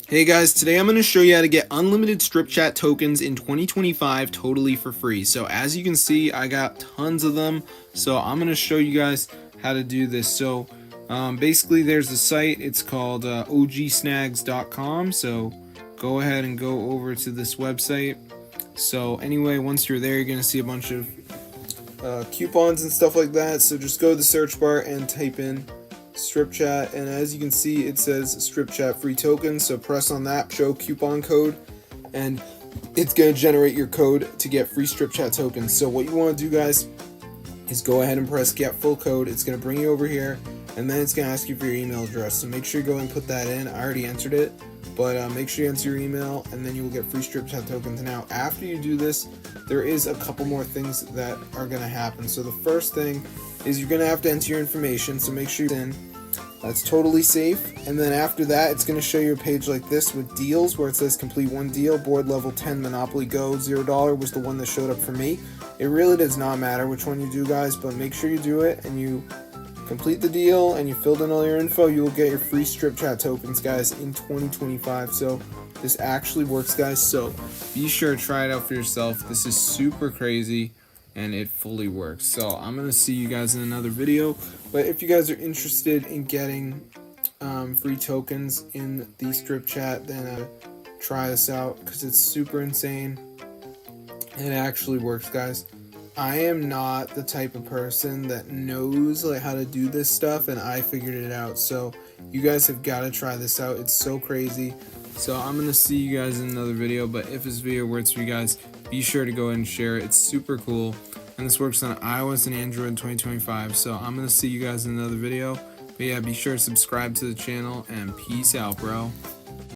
Hey guys, today I'm going to show you how to get unlimited Stripchat tokens in 2025 totally for free. So as you can see, I got tons of them. So I'm going to show you guys how to do this. So basically there's a site, it's called ogsnags.com. So go ahead and go over to this website. So anyway, once you're there, you're going to see a bunch of coupons and stuff like that. So just go to the search bar and type in Stripchat, and as you can see it says Stripchat free tokens, so press on that, show coupon code, and it's going to generate your code to get free Stripchat tokens. So what you want to do, guys, is go ahead and press get full code. It's going to bring you over here, and then it's going to ask you for your email address, so make sure you go and put that in. I already entered it, but make sure you enter your email, and then you will get free Stripchat tokens. Now after you do this, there is a couple more things that are going to happen. So the first thing is you're going to have to enter your information, so make sure you're in. That's totally safe. And then after that, it's going to show you a page like this with deals where it says complete one deal. Board level 10 Monopoly Go $0 was the one that showed up for me. It really does not matter which one you do, guys, but make sure you do it and you complete the deal and you filled in all your info. You will get your free Stripchat tokens, guys, in 2025. So this actually works, guys, so be sure to try it out for yourself. This is super crazy and it fully works. So I'm gonna see you guys in another video, but if you guys are interested in getting free tokens in the Stripchat, then try this out because it's super insane and it actually works, guys. I am not the type of person that knows like how to do this stuff, and I figured it out, so you guys have got to try this out. It's so crazy. So I'm gonna see you guys in another video, but if this video works for you guys, be sure to go ahead and share it. It's super cool, and this works on iOS and Android in 2025. So I'm gonna see you guys in another video, but yeah, be sure to subscribe to the channel, and peace out, bro.